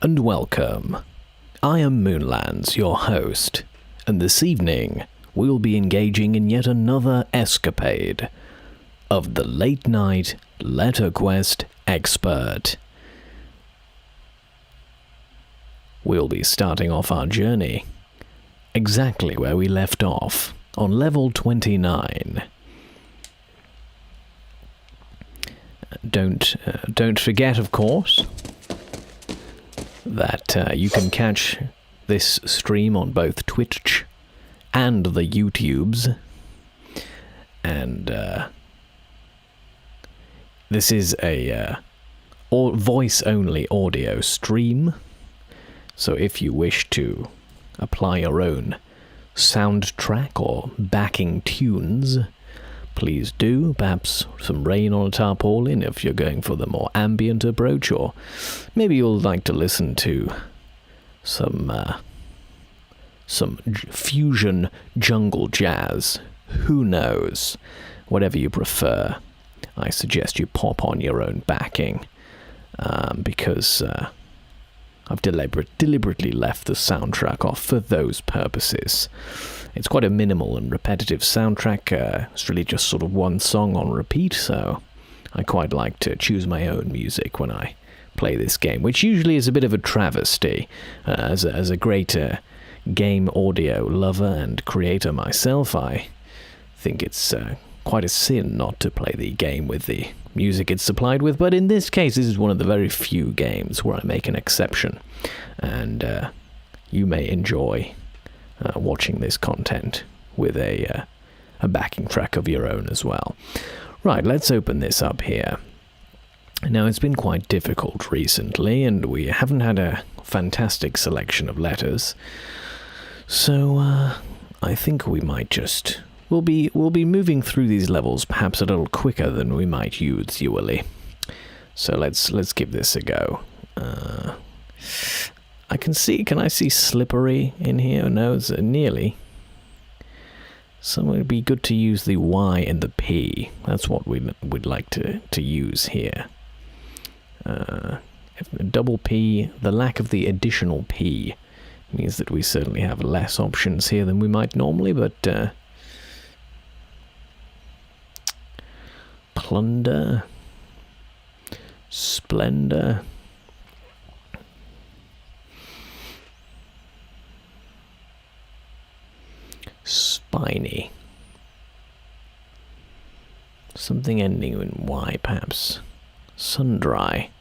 and welcome. I am Moonlands, your host, and this evening we'll be engaging in yet another escapade of the late night letter quest expert. We'll be starting off our journey exactly where we left off, on level 29. Don't forget, of course, that you can catch this stream on both Twitch and the YouTubes. And this is a voice-only audio stream. So if you wish to apply your own soundtrack or backing tunes, please do. Perhaps some rain on a tarpaulin if you're going for the more ambient approach, or maybe you'll like to listen to some fusion jungle jazz. Who knows? Whatever you prefer, I suggest you pop on your own backing, because I've deliberately left the soundtrack off for those purposes. It's quite a minimal and repetitive soundtrack. It's really just sort of one song on repeat, so I quite like to choose my own music when I play this game, which usually is a bit of a travesty. As a great game audio lover and creator myself, I think it's quite a sin not to play the game with the music it's supplied with, but in this case, this is one of the very few games where I make an exception, and you may enjoy watching this content with a backing track of your own as well. Right, let's open this up here. Now, it's been quite difficult recently, and we haven't had a fantastic selection of letters, so I think we might just... We'll be moving through these levels perhaps a little quicker than we might usually. So let's give this a go. Can I see slippery in here? No, it's nearly. So it would be good to use the Y and the P. That's what we'd like to use here. Double P, the lack of the additional P means that we certainly have less options here than we might normally, but plunder, splendor, spiny, something ending in Y perhaps, sundry,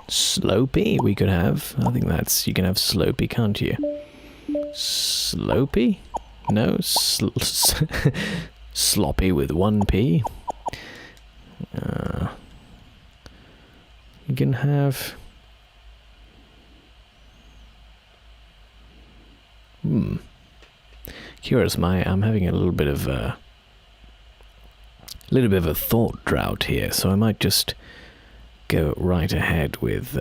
Slopey we could have. I think that's... You can have Slopey, can't you? Slopey? No, sloppy with one P. You can have... Curious, I'm having a little bit of a thought drought here, so I might just go right ahead with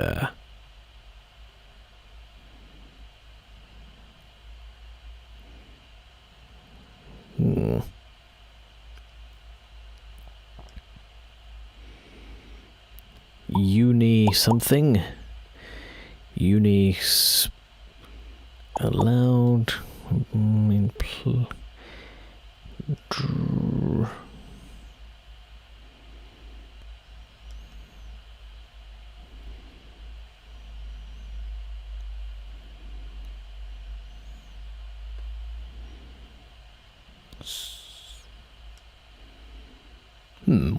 uni something. Uni allowed.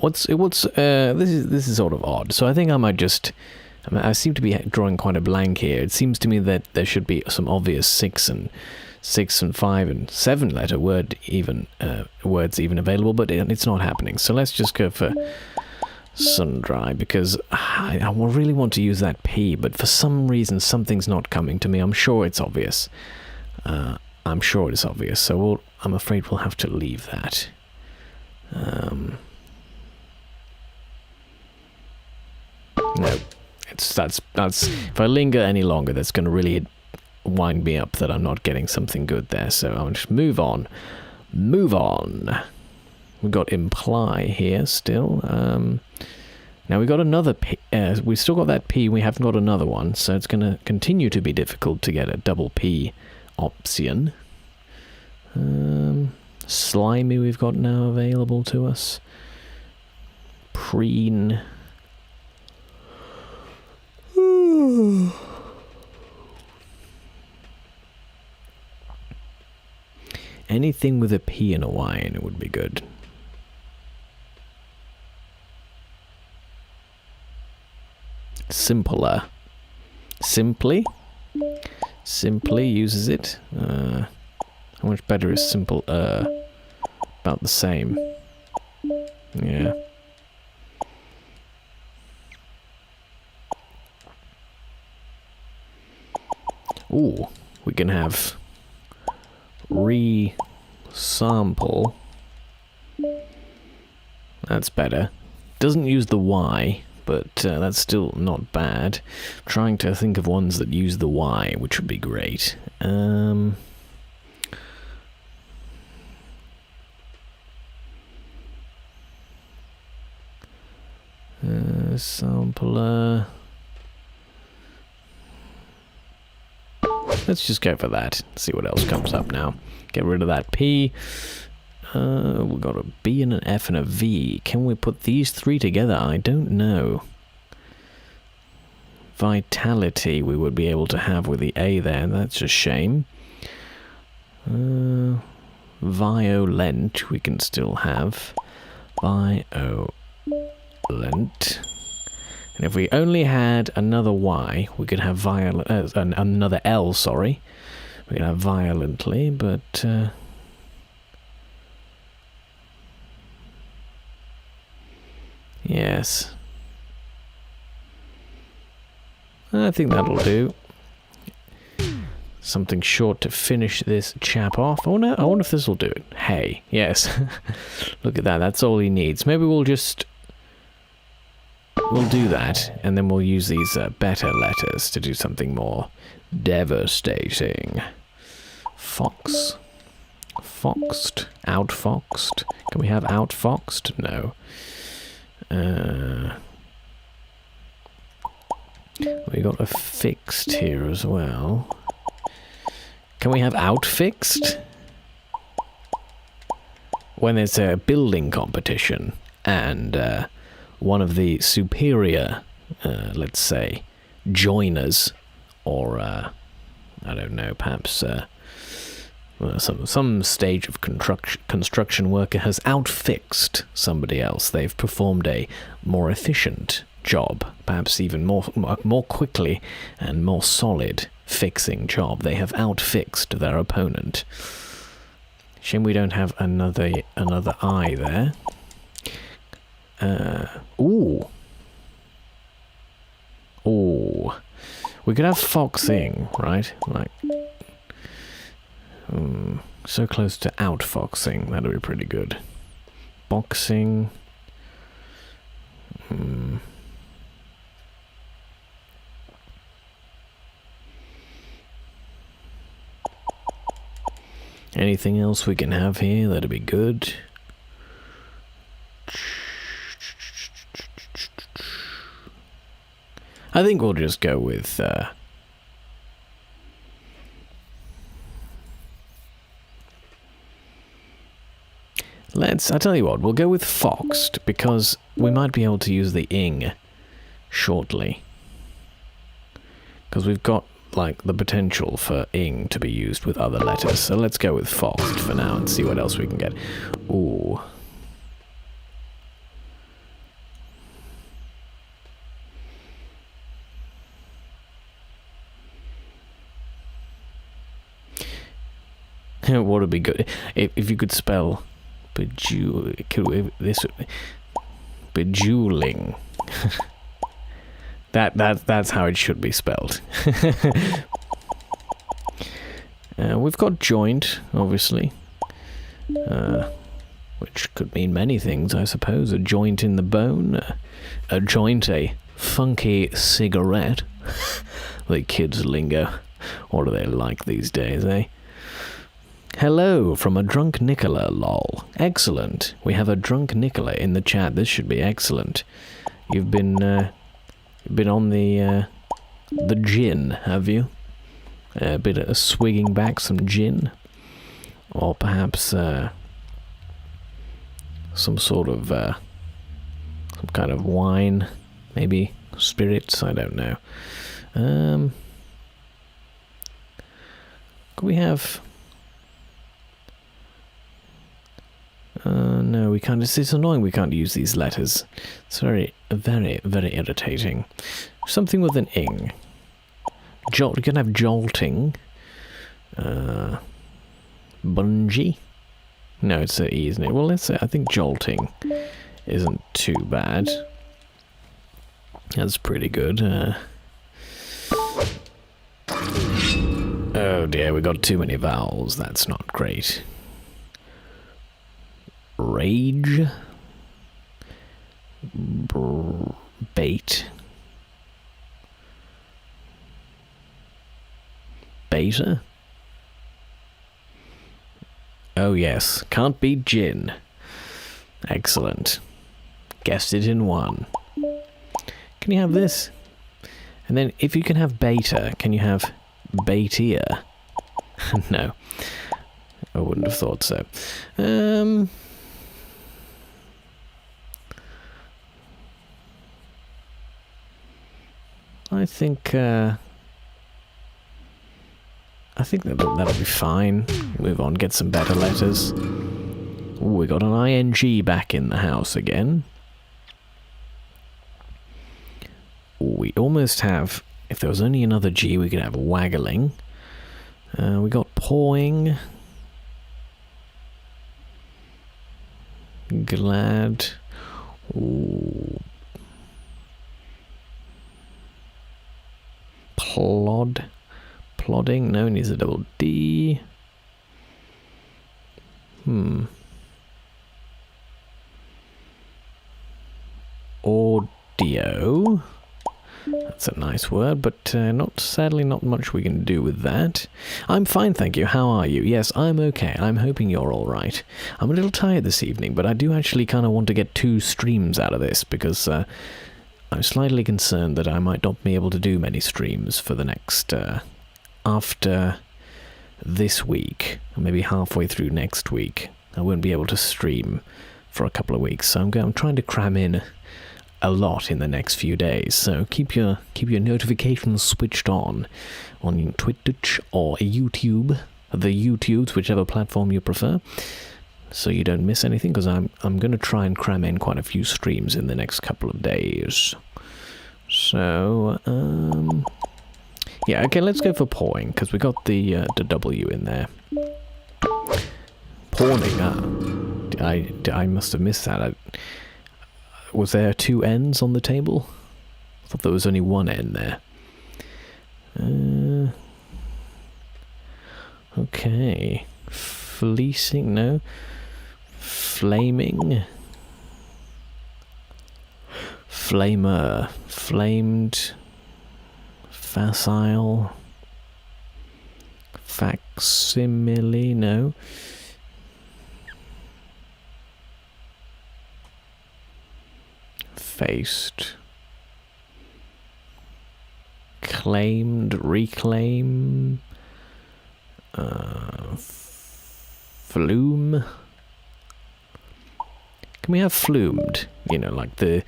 This is sort of odd. So I think I might just... I seem to be drawing quite a blank here. It seems to me that there should be some obvious 6 and 5 and 7 letter words even available, but it's not happening. So let's just go for sundry, because I really want to use that P, but for some reason something's not coming to me. I'm sure it's obvious. I'm sure it's obvious, so I'm afraid we'll have to leave that. No, That's if I linger any longer, that's going to really wind me up that I'm not getting something good there. So I'll just move on. We've got imply here still. Now we got another P. We still got that P. We haven't got another one, so it's going to continue to be difficult to get a double P option. Slimy we've got now available to us. Preen. Anything with a P and a Y in it would be good. Simpler. Simply uses it. How much better is simple? About the same. Yeah. Ooh, we can have resample. That's better. Doesn't use the Y, but that's still not bad. I'm trying to think of ones that use the Y, which would be great. Sampler. Let's just go for that. See what else comes up now. Get rid of that P. We've got a B and an F and a V. Can we put these three together? I don't know. Vitality we would be able to have with the A there. That's a shame. Violent we can still have. Violent. And if we only had another Y, we could have another L, sorry. We could have violently, but... yes. I think that'll do. Something short to finish this chap off. Oh no, I wonder if this will do it. Hey, yes. Look at that, that's all he needs. Maybe we'll just... we'll do that, and then we'll use these better letters to do something more devastating. Fox. Foxed. Outfoxed. Can we have outfoxed? No. We got a fixed here as well. Can we have outfixed? When there's a building competition, and one of the superior, let's say, joiners, or I don't know, perhaps some stage of construction worker has outfixed somebody else. They've performed a more efficient job, perhaps even more quickly and more solid fixing job. They have outfixed their opponent. Shame we don't have another I there. Ooh. We could have foxing, right? Like, so close to outfoxing. That'd be pretty good. Boxing. Anything else we can have here? That'd be good. I think we'll just go with I'll tell you what, we'll go with foxed, because we might be able to use the ing shortly. Because we've got, like, the potential for ing to be used with other letters. So let's go with foxed for now and see what else we can get. Ooh. What would be good if you could spell bejeweling. That's how it should be spelled. We've got joint, obviously, which could mean many things, I suppose. A joint in the bone, a joint, a funky cigarette. The kids lingo. What are they like these days, eh? Hello from a drunk Nicola, lol. Excellent. We have a drunk Nicola in the chat. This should be excellent. You've been on the gin, have you? A bit of swigging back some gin? Or perhaps some sort of some kind of wine, maybe spirits, I don't know. Could we have... no, we can't. It's annoying we can't use these letters. It's very, very, very irritating. Something with an ing. You can have jolting. Bungee. No, it's an E, isn't it? Well, let's say I think jolting isn't too bad. That's pretty good. Oh dear, we got too many vowels. That's not great. Rage. Bait. Beta. Oh yes, can't beat gin. Excellent. Guessed it in one. Can you have this? And then if you can have beta, can you have baitia? No. I wouldn't have thought so. I think that'll be fine. Move on, get some better letters. Ooh, we got an ing back in the house again. We almost have, if there was only another G, we could have waggling. We got pawing. Glad. Ooh. Plodding, no, needs a double D. Audio. That's a nice word, but sadly not much we can do with that. I'm fine, thank you. How are you? Yes, I'm okay. I'm hoping you're all right. I'm a little tired this evening, but I do actually kind of want to get 2 streams out of this, because I'm slightly concerned that I might not be able to do many streams for the next, after this week, or maybe halfway through next week. I won't be able to stream for a couple of weeks, so I'm trying to cram in a lot in the next few days. So keep your notifications switched on Twitch or YouTube, the YouTubes, whichever platform you prefer, so you don't miss anything, because I'm going to try and cram in quite a few streams in the next couple of days. So, yeah, okay, let's go for pawing, because we got the W in there. Pawning, I must have missed that. Was there 2 N's on the table? I thought there was only 1 N there. Okay. Fleecing, no. Flaming. Flamer. Flamed. Facile. Facsimile, no. Faced. Claimed. Reclaim. Flume. Can we have flumed? You know, like the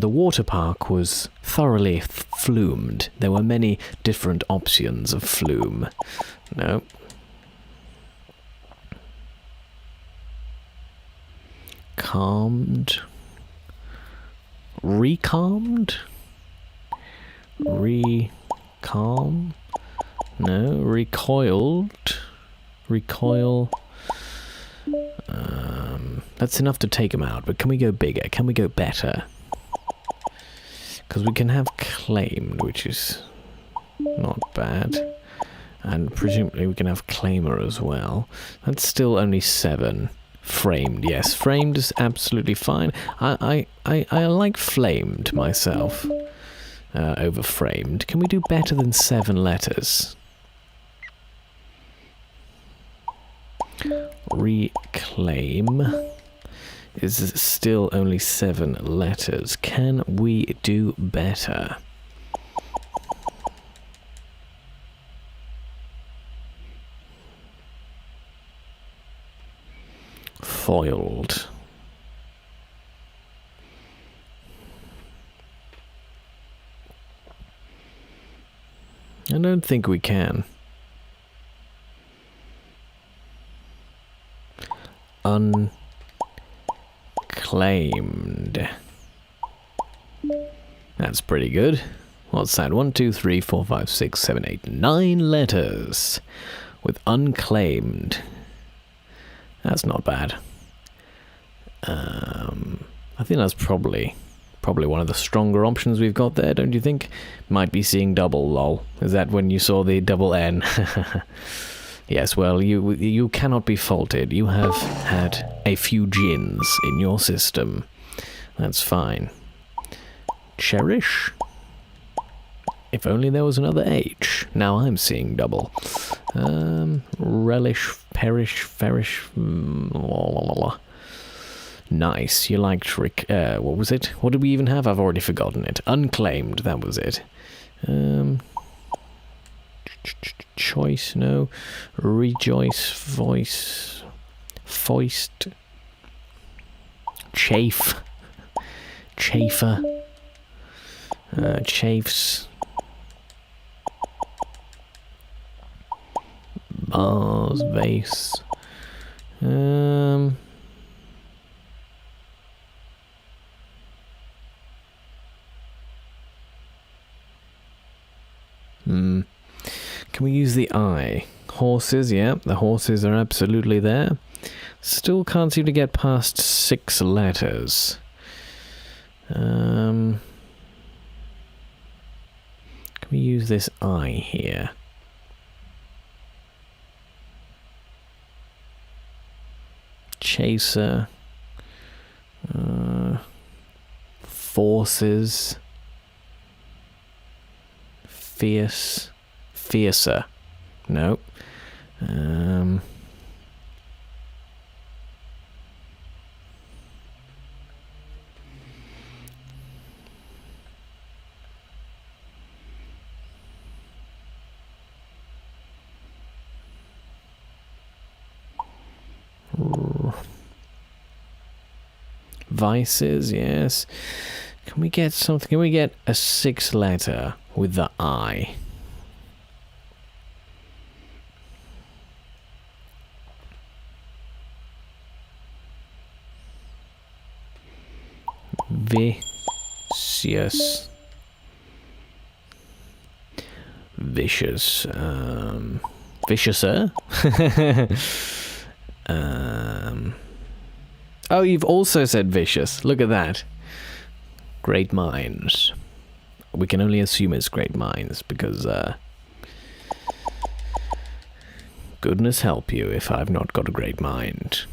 water park was thoroughly flumed. There were many different options of flume. No. Calmed. Recalmed? Recalm? No. Recoiled? Recoil? That's enough to take them out, but can we go bigger? Can we go better? Because we can have claimed, which is not bad. And presumably we can have claimer as well. That's still only 7. Framed, yes. Framed is absolutely fine. I like flamed myself over framed. Can we do better than 7 letters? Reclaim is still only 7 letters. Can we do better? Foiled. I don't think we can. Unclaimed. That's pretty good. What's that? 1, 2, 3, 4, 5, 6, 7, 8, 9 letters with unclaimed. That's not bad. I think that's probably one of the stronger options we've got there, don't you think? Might be seeing double, lol. Is that when you saw the double N? Yes, well, you cannot be faulted. You have had a few gins in your system. That's fine. Cherish? If only there was another H. Now I'm seeing double. Relish, perish, ferish. Nice. You liked what was it? What did we even have? I've already forgotten it. Unclaimed, that was it. Choice, no. Rejoice, voice, foist. Chafe. Chafer. Chafes. Bars, vase. Can we use the I? Horses, yeah, the horses are absolutely there. Still can't seem to get past 6 letters. Can we use this I here? Chaser. Forces. Fierce. Fiercer. No. Vices, yes. Can we get something? Can we get a 6 letter with the I? Vicious. Vicious. Viciouser? Oh, you've also said vicious. Look at that. Great minds. We can only assume it's great minds because, goodness help you if I've not got a great mind.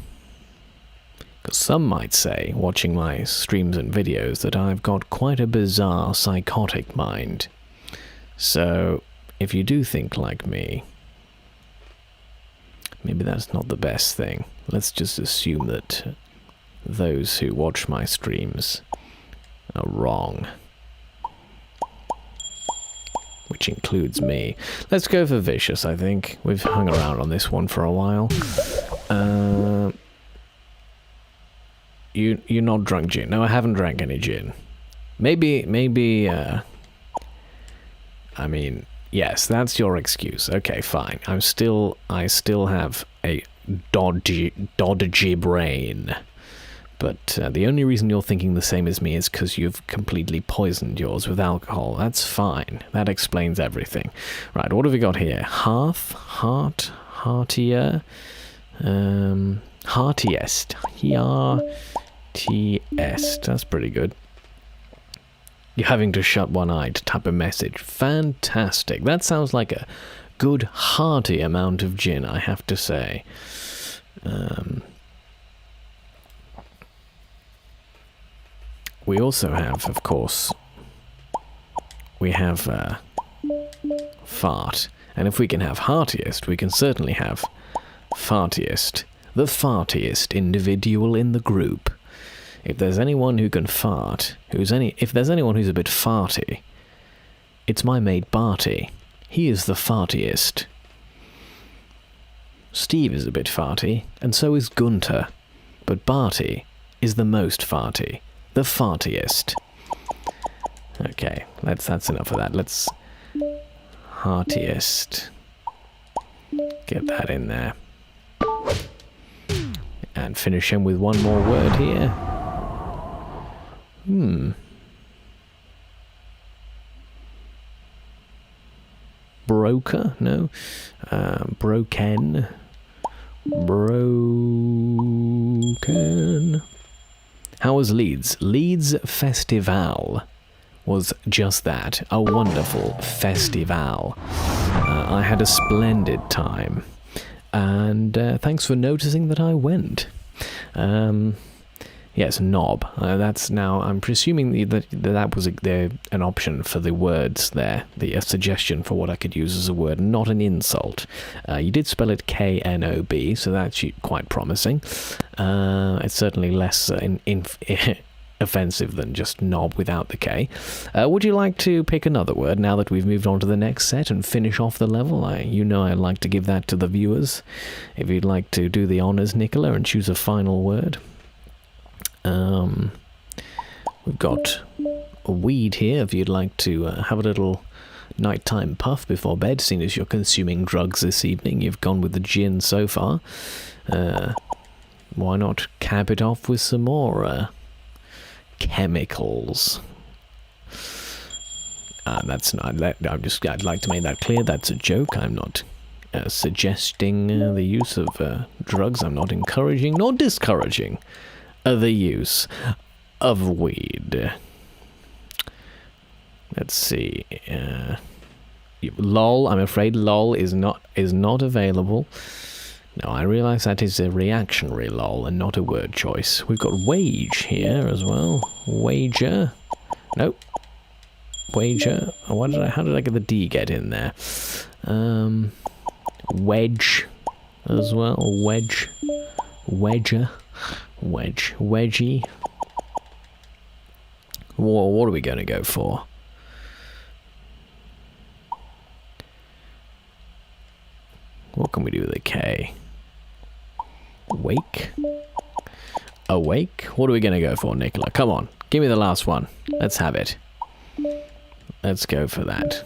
Because some might say, watching my streams and videos, that I've got quite a bizarre, psychotic mind. So, if you do think like me, maybe that's not the best thing. Let's just assume that those who watch my streams are wrong. Which includes me. Let's go for vicious, I think. We've hung around on this one for a while. You're not drunk gin. No, I haven't drank any gin. Maybe, I mean, yes, that's your excuse. Okay, fine. I still have a dodgy brain. But the only reason you're thinking the same as me is because you've completely poisoned yours with alcohol. That's fine. That explains everything. Right, what have we got here? Hearth, heart, heartier, heartiest. Heartiest. That's pretty good. You're having to shut one eye to type a message. Fantastic. That sounds like a good hearty amount of gin, I have to say. we also have, of course, we have fart. And if we can have heartiest, we can certainly have fartiest. The fartiest individual in the group. If there's anyone who can fart, if there's anyone who's a bit farty, it's my mate Barty. He is the fartiest. Steve is a bit farty, and so is Gunter. But Barty is the most farty. The fartiest. Okay, that's enough of that. Let's... heartiest. Get that in there. And finish him with one more word here. Broker? No. Broken. Broken. How was Leeds? Leeds Festival was just that. A wonderful festival. I had a splendid time. And thanks for noticing that I went. Yes, knob. That's now, I'm presuming that was an option for the words there, a suggestion for what I could use as a word, not an insult. You did spell it K-N-O-B, so that's quite promising. It's certainly less offensive than just knob without the K. Would you like to pick another word now that we've moved on to the next set and finish off the level? I'd like to give that to the viewers. If you'd like to do the honours, Nicola, and choose a final word. We've got a weed here, if you'd like to have a little nighttime puff before bed, seeing as you're consuming drugs this evening. You've gone with the gin so far. Why not cap it off with some more chemicals? That's not that. I'd like to make that clear. That's a joke. I'm not suggesting the use of drugs. I'm not encouraging nor discouraging the use of weed. Let's see. LOL. I'm afraid LOL is not available. No, I realise that is a reactionary LOL and not a word choice. We've got wage here as well. Wager. Nope. Wager. How did I get the D get in there? Wedge as well. Wedge. Wedger. Wedge. Wedgie. What are we going to go for? What can we do with a K? Wake? Awake? What are we going to go for, Nicola? Come on, give me the last one. Let's have it. Let's go for that.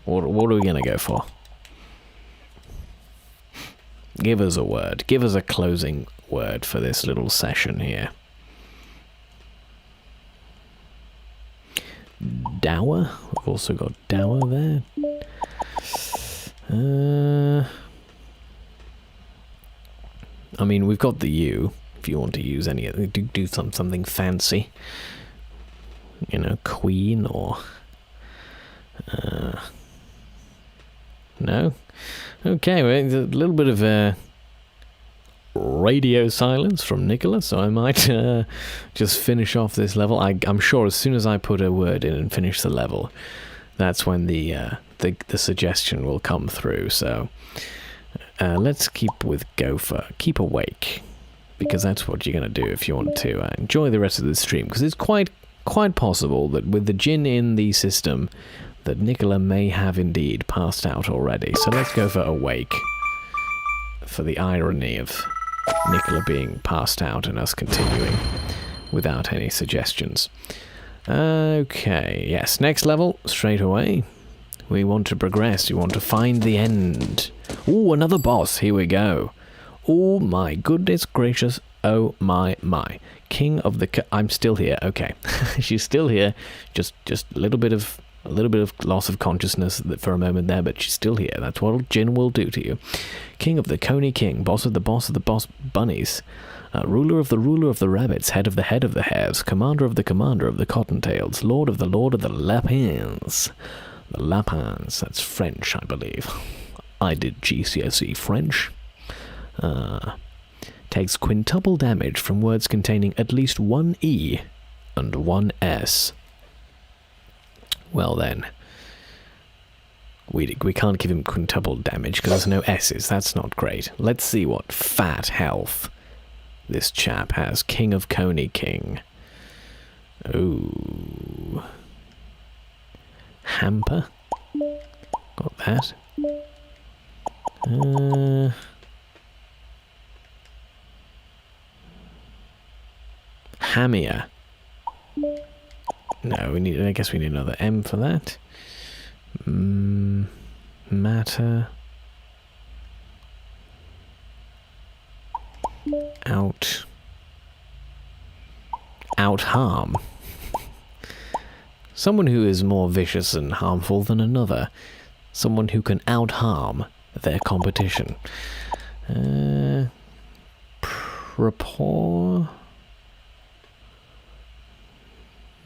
What are we going to go for? Give us a word. Give us a closing word for this little session here. Dower. We've also got dower there. I mean, we've got the U. If you want to use any, do something fancy. You know, queen or. No. Okay, well, a little bit of radio silence from Nicola, so I might just finish off this level. I'm sure as soon as I put a word in and finish the level, that's when the suggestion will come through. So let's keep with gopher. Keep awake, because that's what you're going to do if you want to enjoy the rest of the stream, because it's quite possible that with the gin in the system that Nicola may have indeed passed out already. So let's go for awake, for the irony of Nicola being passed out and us continuing without any suggestions. Okay, yes, next level, straight away. We want to progress, we want to find the end. Ooh, another boss, here we go. Oh my goodness gracious, oh my. King of the... I'm still here, okay. She's still here, just a little bit of loss of consciousness for a moment there, but she's still here. That's what gin will do to you. King of the Coney King, boss of the boss bunnies, ruler of the rabbits, head of the hares, commander of the cottontails, lord of the lapins. The lapins, that's French, I believe. I did GCSE French. Takes quintuple damage from words containing at least one E and 1 S. Well then, we can't give him quintuple damage because there's no S's. That's not great. Let's see what fat health this chap has. King of Coney King. Ooh. Hamper. Got that. Hammier. No, I guess we need another M for that. Matter. Out harm. Someone who is more vicious and harmful than another. Someone who can out harm their competition. Rapport.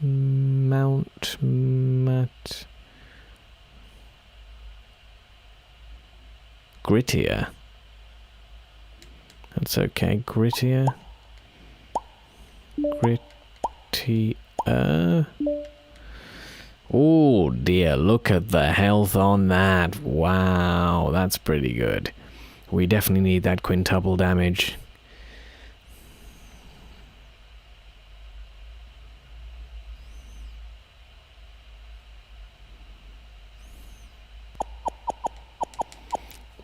Mat. Grittier. That's okay. Grittier. Oh dear, look at the health on that. Wow, that's pretty good. We definitely need that quintuple damage.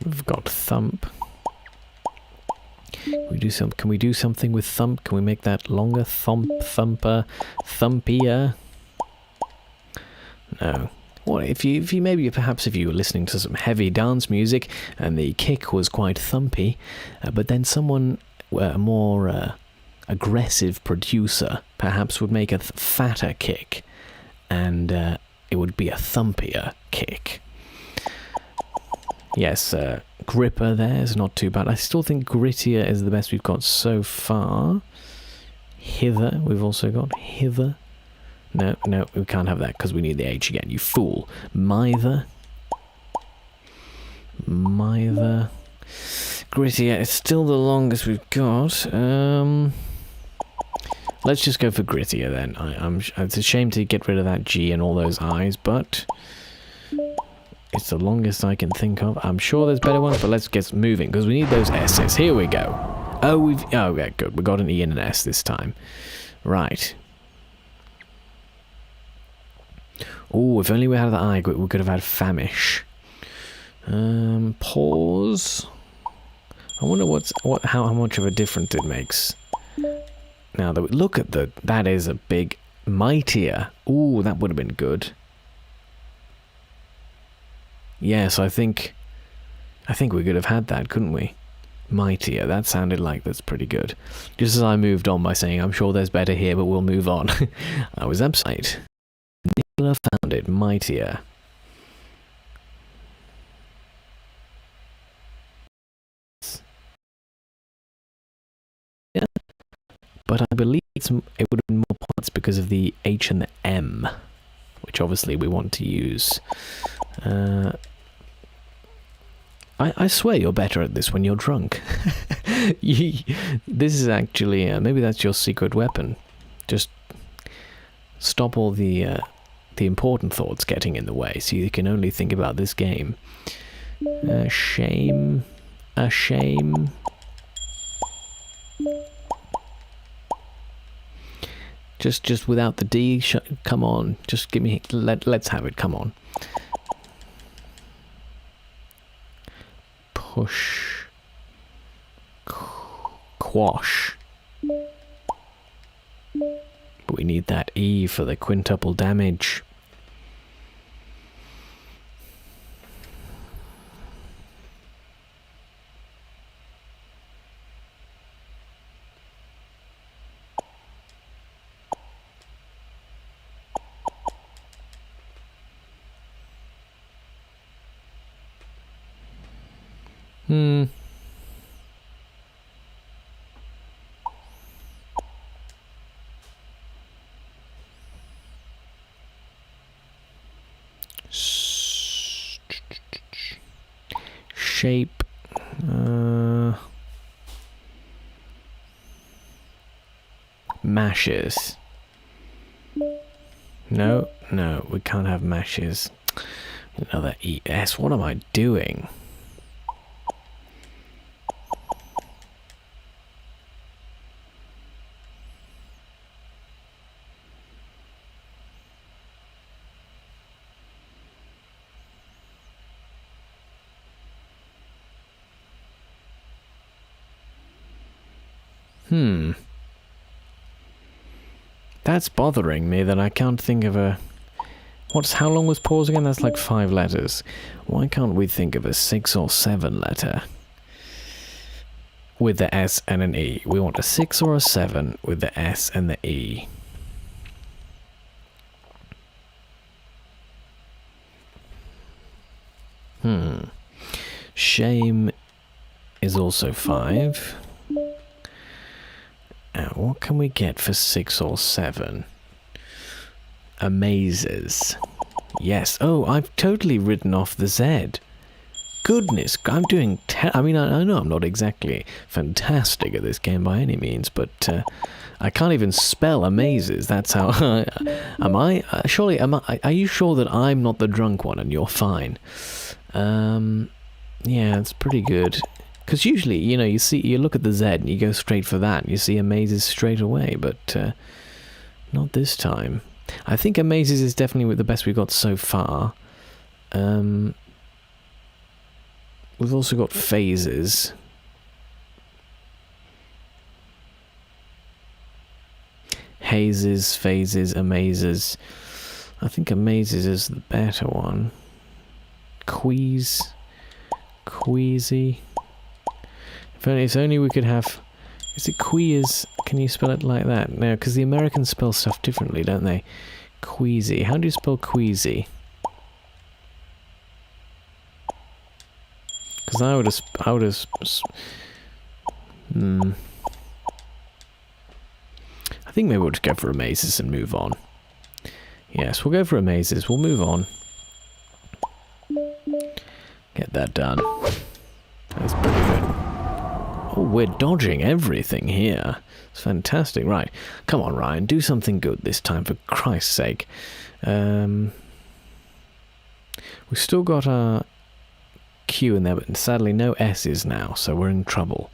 We've got Thump. Can we do something with Thump? Can we make that longer? Thumper, Thumpier? No. What if you maybe perhaps if you were listening to some heavy dance music and the kick was quite thumpy, but then someone, a more aggressive producer, perhaps would make a fatter kick, and it would be a thumpier kick. Yes, Gripper there is not too bad. I still think Grittier is the best we've got so far. Hither, we've also got Hither. No, we can't have that because we need the H again, you fool. Mither. Grittier is still the longest we've got. Let's just go for Grittier then. It's a shame to get rid of that G and all those I's, but it's the longest I can think of. I'm sure there's better ones, but let's get moving because we need those S's. Here we go. Oh, yeah, good. We got an E and an S this time. Right. Oh, if only we had the I, we could have had Famish. Pause. I wonder how much of a difference it makes. Now that we look at that is a big Mightier. Ooh, that would have been good. Yes, I think we could have had that, couldn't we? Mightier. That sounded like that's pretty good. Just as I moved on by saying, I'm sure there's better here, but we'll move on. I was upside. Nicola found it. Mightier. Yeah. But I believe it would have been more points because of the H and the M, which obviously we want to use. I swear you're better at this when you're drunk. This is actually, maybe that's your secret weapon. Just stop all the important thoughts getting in the way so you can only think about this game. Shame. A shame. Just without the D, come on. Just give me, let's have it, come on. Push. Quash. But we need that E for the quintuple damage. Shape. Mashes. No, no, we can't have meshes. Another ES. What am I doing? That's bothering me that I can't think of a... How long was pause again? That's like 5 letters. Why can't we think of a 6 or 7 letter with the S and an E? We want a 6 or a 7 with the S and the E. Shame is also 5. What can we get for 6 or 7? Amazes. Yes. Oh, I've totally written off the Z. Goodness, I'm doing... I mean, I know I'm not exactly fantastic at this game by any means, but I can't even spell amazes. That's how... am I? Surely, are you sure that I'm not the drunk one and you're fine? Yeah, it's pretty good. Because usually, you know, you look at the Z and you go straight for that, and you see amazes straight away, but not this time. I think amazes is definitely the best we've got so far. We've also got phases. Hazes, phases, amazes. I think amazes is the better one. Queasy. If only we could have... Is it queers? Can you spell it like that? No, because the Americans spell stuff differently, don't they? Queasy. How do you spell queasy? Because I would have... I think maybe we'll just go for amazes and move on. Yes, we'll go for amazes. We'll move on. Get that done. That's pretty good. Oh, we're dodging everything here. It's fantastic. Right. Come on, Ryan. Do something good this time, for Christ's sake. We've still got our Q in there, but sadly no S's now, so we're in trouble.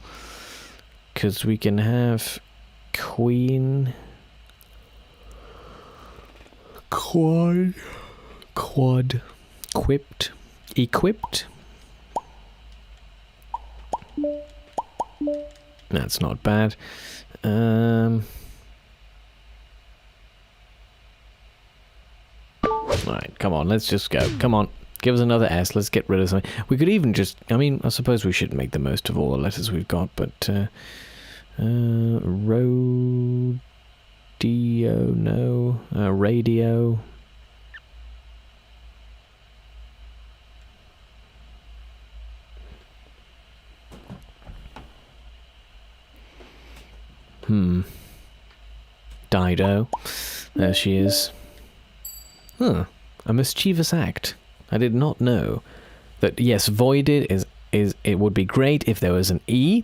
Because we can have Queen... Quad... Quipped... Equipped... That's not bad. Right, come on, let's just go. Come on, give us another S. Let's get rid of something. We could even just... I mean, I suppose we should make the most of all the letters we've got, but... Rodeo, no. Radio. Dido. There she is. Huh. A mischievous act. I did not know that, yes, voided is it would be great if there was an E.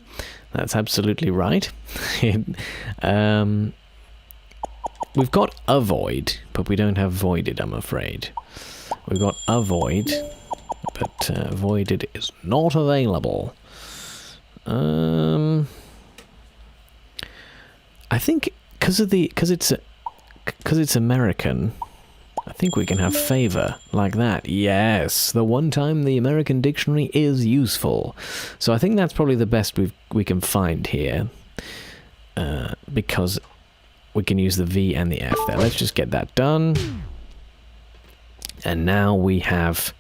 That's absolutely right. We've got avoid, but we don't have voided, I'm afraid. We've got avoid, but voided is not available. I think because it's American, I think we can have favor like that. Yes, the one time the American dictionary is useful. So I think that's probably the best we can find here, because we can use the V and the F there. Let's just get that done. And now we have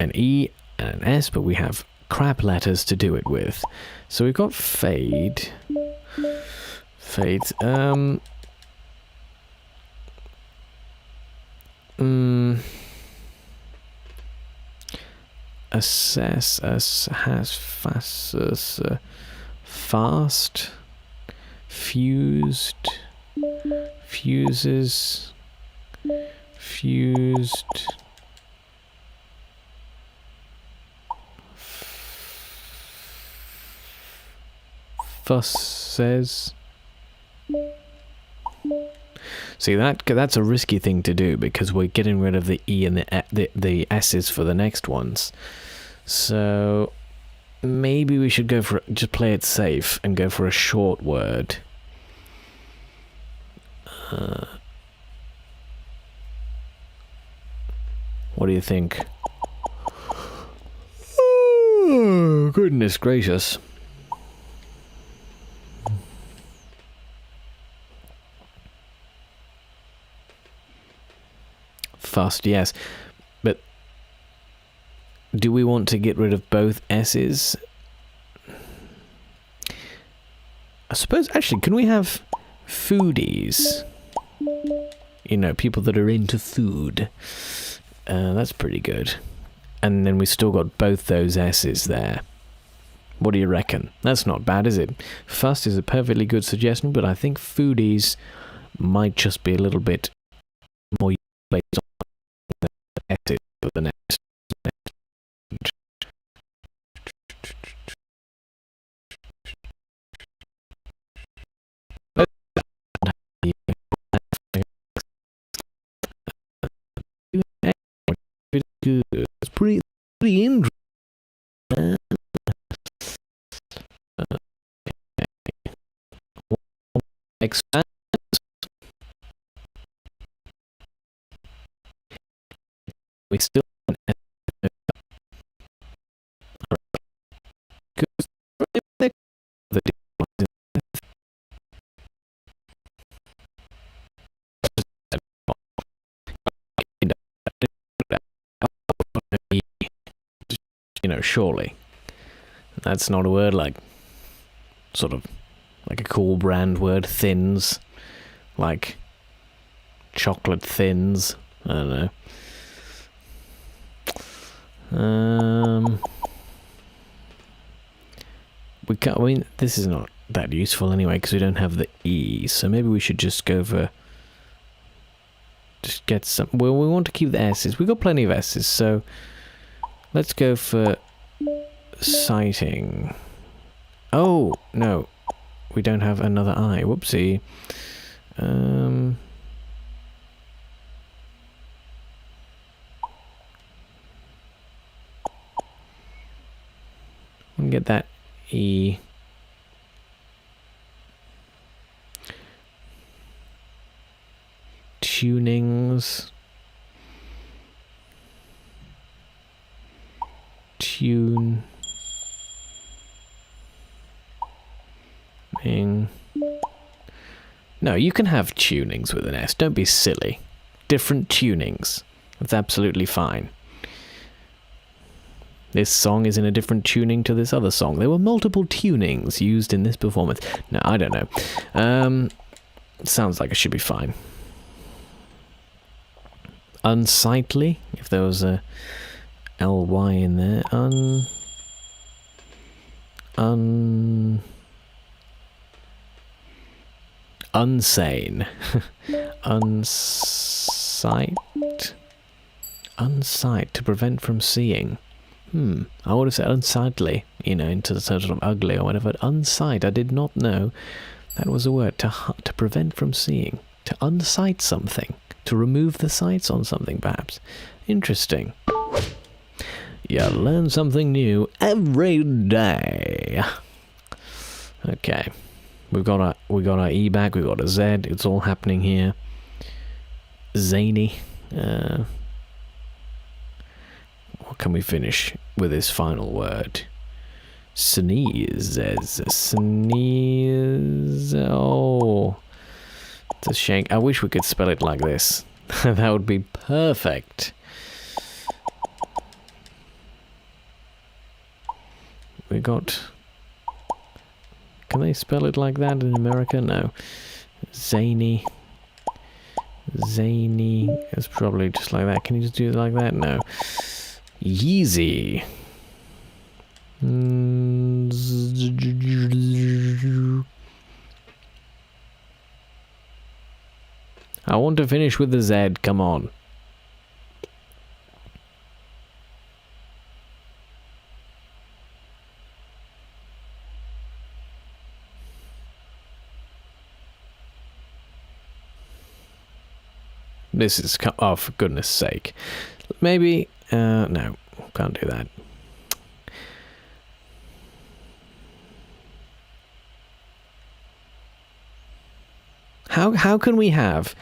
an E and an S, but we have crap letters to do it with. So we've got fade. Fades. Assess, has, fast, fused, fuses, fused, fusses. See, that's a risky thing to do because we're getting rid of the E and the S's for the next ones. So maybe we should go for just play it safe and go for a short word. What do you think? Oh, goodness gracious. Fast, yes. But do we want to get rid of both S's? I suppose, actually, can we have foodies? You know, people that are into food. That's pretty good. And then we still got both those S's there. What do you reckon? That's not bad, is it? Fast is a perfectly good suggestion, but I think foodies might just be a little bit more based on the S's for the next. It's pretty interesting. Expand. We still surely that's not a word like sort of like a cool brand word. Thins, like chocolate thins. I don't know. We can't. I mean, this is not that useful anyway because we don't have the E. So maybe we should just go for. Just get some. Well, we want to keep the S's. We've got plenty of S's, so let's go for sighting. Oh no, we don't have another I. Whoopsie. We can get that E. Tunings. Tune. No, you can have tunings with an S. Don't be silly. Different tunings. That's absolutely fine. This song is in a different tuning to this other song. There were multiple tunings used in this performance. No, I don't know. Sounds like it should be fine. Unsightly, if there was a ly in there. Unsane. Unsight, to prevent from seeing. I would have said unsightly, into the sort of ugly or whatever. Unsight, I did not know that was a word. To prevent from seeing. To unsight something. To remove the sights on something, perhaps. Interesting. You learn something new every day. Okay. We got our E back, we got a Z, it's all happening here. Zany. What can we finish with this final word? Sneeze. Sneeze. Oh. It's a shame. I wish we could spell it like this. That would be perfect. We got... Can they spell it like that in America? No. Zany. Zany is probably just like that. Can you just do it like that? No. Yeezy. I want to finish with the Z. Come on. This is... Oh, for goodness sake. Maybe... no, can't do that. How can we have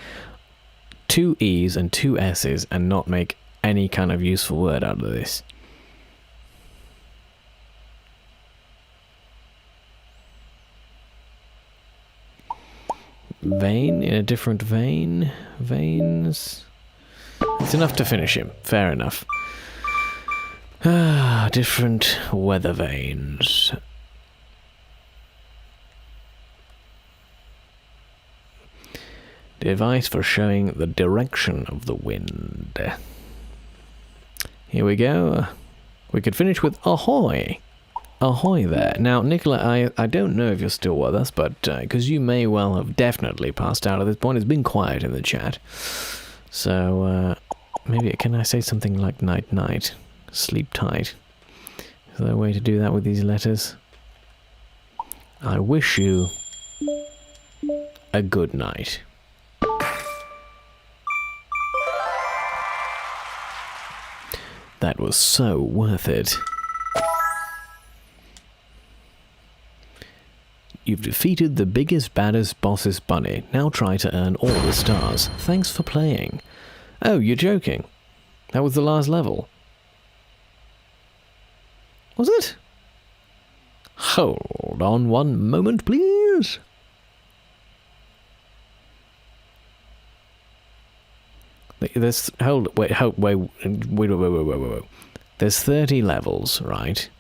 2 E's and 2 S's and not make any kind of useful word out of this? Vein in a different vein. Veins. It's enough to finish him. Fair enough. Ah, different weather vanes. Device for showing the direction of the wind. Here we go. We could finish with ahoy. Ahoy there. Now, Nicola, I don't know if you're still with us, but because you may well have definitely passed out at this point. It's been quiet in the chat. So, maybe, can I say something like night-night? Sleep tight. Is there a way to do that with these letters? I wish you a good night. That was so worth it. You've defeated the biggest, baddest, bossest bunny. Now try to earn all the stars. Thanks for playing. Oh, you're joking. That was the last level. Was it? Hold on one moment, please. There's wait. There's 30 levels, right?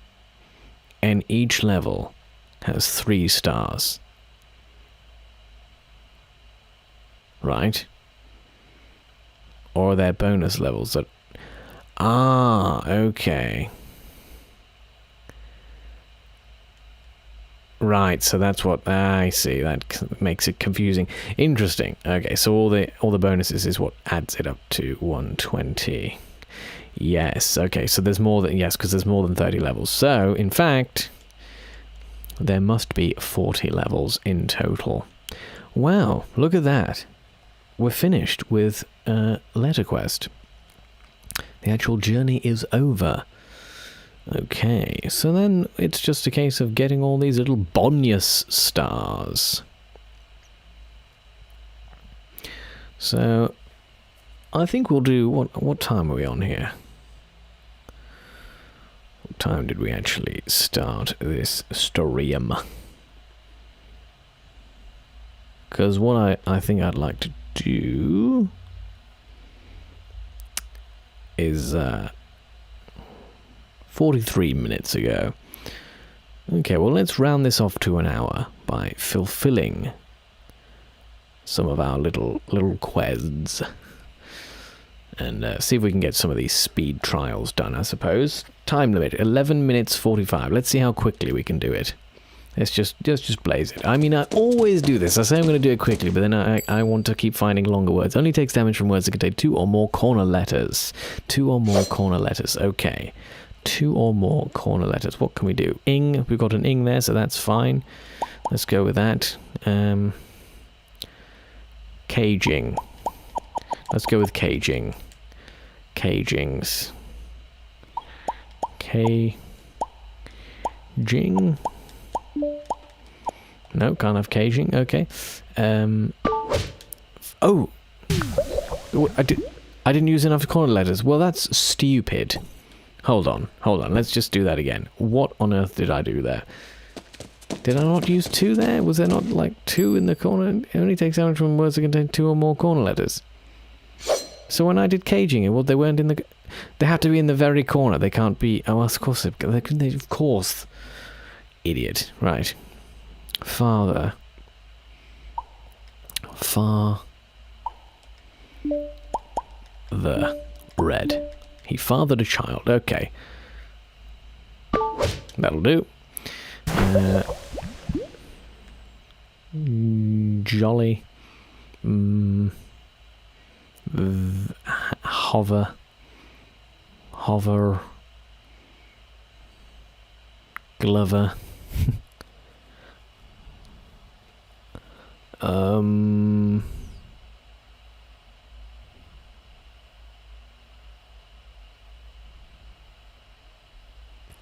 And each level has 3 stars. Right? Or they're bonus levels that... Ah, okay. Right, so that's what I see. That makes it confusing. Interesting. Okay, so all the bonuses is what adds it up to 120. Yes. Okay, so there's more than because there's more than 30 levels. So in fact, there must be 40 levels in total. Wow, look at that. We're finished with Letter Quest. The actual journey is over. Okay, so then it's just a case of getting all these little bonus stars. So, I think we'll do... What time are we on here? What time did we actually start this storium? Because what I think I'd like to do is 43 minutes ago. Okay, well, let's round this off to an hour by fulfilling some of our little quests and see if we can get some of these speed trials done, I suppose. Time limit 11 minutes 45. Let's see how quickly we can do it. Let's just blaze it. I mean, I always do this. I say I'm going to do it quickly, but then I want to keep finding longer words. Only takes damage from words that contain 2 or more corner letters. 2 or more corner letters. Okay. 2 or more corner letters. What can we do? Ing. We've got an ing there, so that's fine. Let's go with that. Caging. Let's go with caging. Cagings. Caging. No, can't have caging. Okay. Oh, I didn't use enough corner letters. Well, that's stupid. Hold on. Let's just do that again. What on earth did I do there? Did I not use 2 there? Was there not like 2 in the corner? It only takes damage from words that contain 2 or more corner letters. So when I did caging, well, they weren't in the... They have to be in the very corner. They can't be... Oh, of course. Of course. Idiot. Right. Father. The red. He fathered a child. Okay. That'll do. Jolly. Hover. Glover.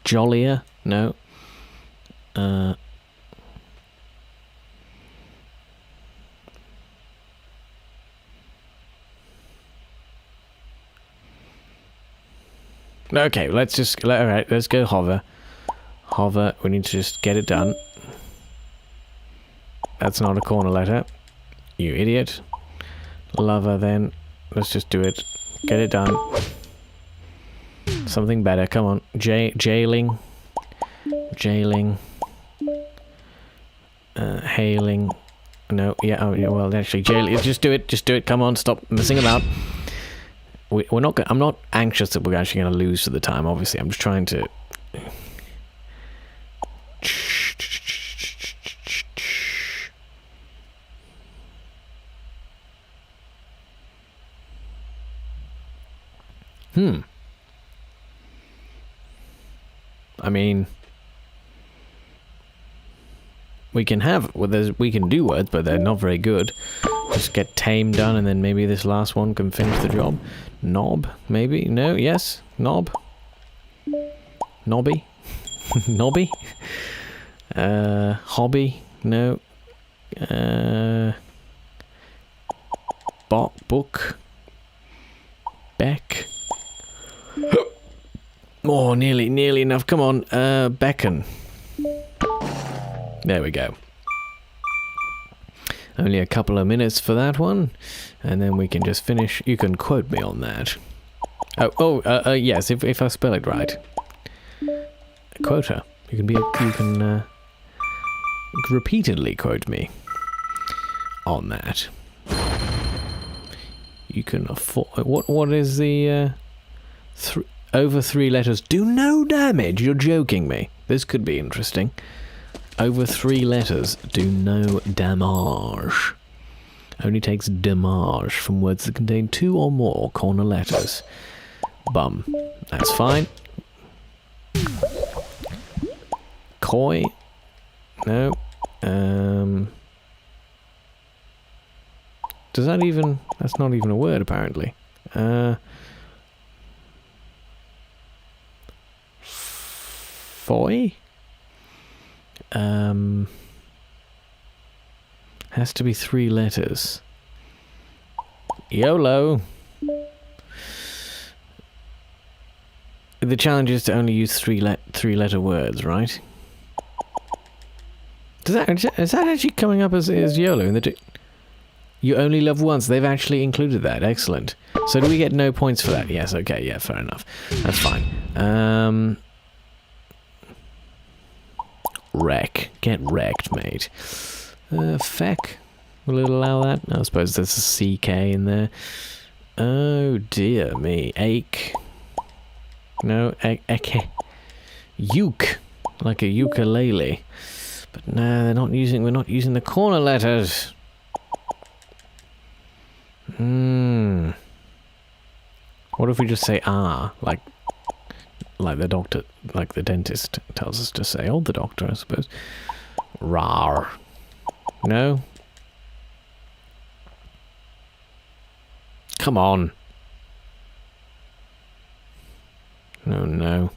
Jollier? No. Okay, alright, let's go hover. Hover, we need to just get it done. That's not a corner letter. You idiot. Lover then. Let's just do it. Get it done. Something better, come on. Jailing. Jailing. Hailing. No, yeah, oh, yeah, well, actually, just do it, come on, stop messing about. We're not. I'm not anxious that we're actually going to lose to the time. Obviously, I'm just trying to. I mean, we can do words, but they're not very good. Just get tame done, and then maybe this last one can finish the job. Knob, maybe? No, yes, knob. Nobby? Nobby? Hobby? No. Book? Beck? Oh, nearly enough. Come on, beckon. There we go. Only a couple of minutes for that one, and then we can just finish. You can quote me on that. Yes, if I spell it right. Quota. You can repeatedly quote me on that. You can afford. What is the over 3 letters? Do no damage. You're joking me. This could be interesting. Over 3 letters, do no damage. Only takes damage from words that contain 2 or more corner letters. Bum. That's fine. Coy. No. Does that even... That's not even a word, apparently. Foy? Has to be 3 letters. YOLO. The challenge is to only use 3-letter words, right? Is that actually coming up as YOLO? You only love once. They've actually included that. Excellent. So do we get no points for that? Yes. Okay. Yeah. Fair enough. That's fine. Wreck. Get wrecked, mate. Feck. Will it allow that? I suppose there's a CK in there. Oh dear me. Ache. No. Eke. Uke. Like a ukulele. But no, we're not using the corner letters. What if we just say like the doctor, like the dentist tells us to say, the doctor, I suppose. Rar. No? Come on. No.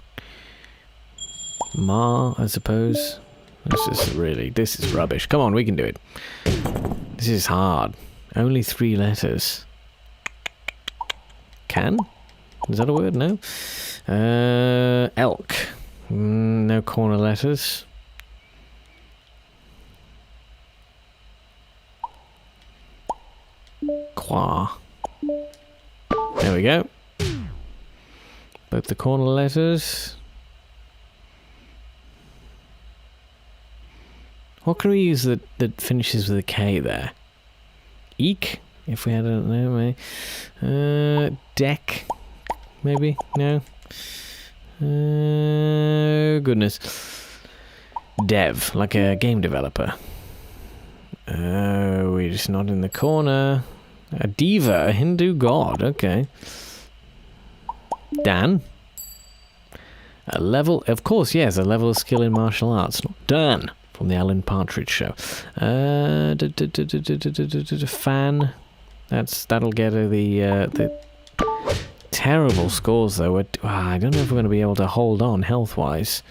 Ma, I suppose. This is rubbish. Come on, we can do it. This is hard. Only 3 letters. Can? Is that a word? No. Elk. No corner letters. Qua. There we go. Both the corner letters. What can we use that finishes with a K there? Eek? If we had a... No, maybe. Deck? Maybe? No? Goodness. Dev, like a game developer. We're just not in the corner. A diva, a Hindu god, okay. Dan? A level... Of course, yes, a level of skill in martial arts. Dan! From the Alan Partridge Show. Fan. That'll get her the Terrible scores, though. I don't know if we're going to be able to hold on health-wise.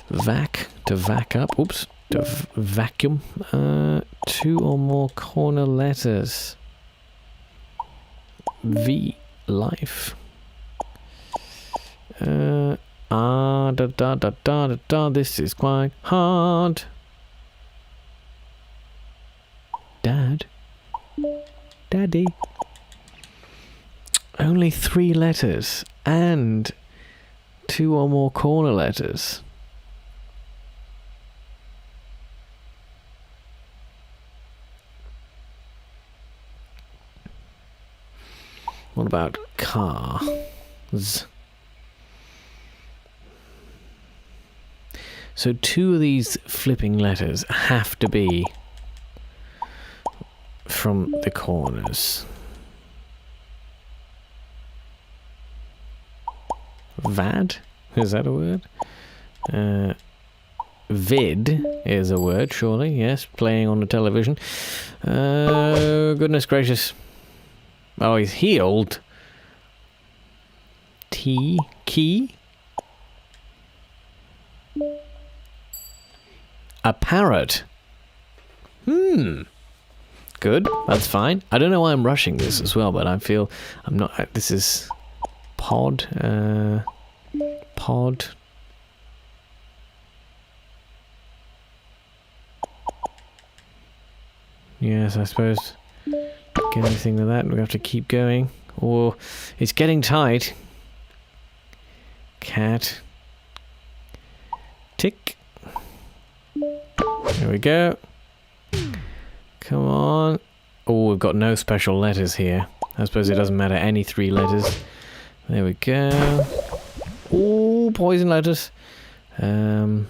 To vac up. Oops. To vacuum. 2 or more corner letters. V. Life. This is quite hard. Dad? Daddy? Only 3 letters. And 2 or more corner letters. What about cars? So 2 of these flipping letters have to be from the corners. Vad? Is that a word? Vid is a word, surely. Yes, playing on the television. Goodness gracious. Oh, he's healed. Key? A parrot. Good, that's fine. I don't know why I'm rushing this as well, but I feel I'm not... This is... Pod. Yes, I suppose... Get anything with that, we have to keep going. Or... It's getting tight. Cat. Tick. There we go. Come on. Oh, we've got no special letters here. I suppose it doesn't matter, any 3 letters. There we go. Oh, poison letters. Seg.